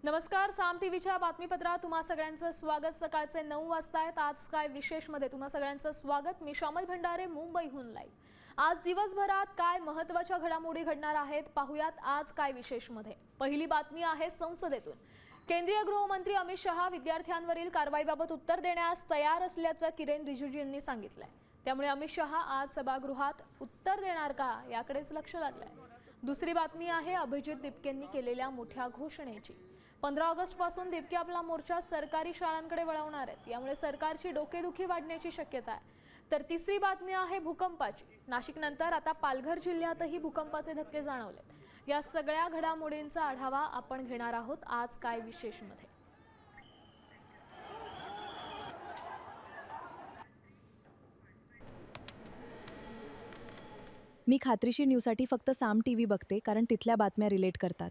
नमस्कार, साम टीव्हीच्या बातमीपत्रात तुम्हा सगळ्यांचं स्वागत। सकाळचे 9 वाजता आहेत। आज काय विशेषमध्ये तुम्हा सगळ्यांचं स्वागत। मी शामल भंडारे, मुंबईहून लाईव्ह। आज दिवसभरात काय महत्त्वाच्या घडामोडी घडणार आहेत पाहूयात आज काय विशेषमध्ये। पहिली बातमी आहे संसदेतून। केंद्रीय गृहमंत्री अमित शहा विद्यार्थ्यांवरील कारवाईबाबत उत्तर देण्यास तयार असल्याचं किरेन रिजिजू यांनी सांगितलंय। त्यामुळे अमित शहा आज सभागृहात उत्तर देणार का याकडेच लक्ष लागलंय। दुसरी बातमी आहे अभिजित दिपकेंनी केलेल्या मोठ्या घोषणेची। 15 ऑगस्ट पासून दिपके आपला मोर्चा सरकारी शाळांकडे वळवणार आहेत। यामुळे सरकारची डोकेदुखी वाढण्याची शक्यता आहे। तर तिसरी बातमी आहे भूकंपाची। नाशिकनंतर आता पालघर जिल्ह्यातही भूकंपाचे धक्के जाणवलेत। या सगळ्या घडामोडींचा आढावा आपण घेणार आहोत आज काय विशेषमध्ये। मी खात्रीशीर न्यूजसाठी फक्त साम टीव्ही बघते, कारण तिथल्या बातम्या रिलेट करतात।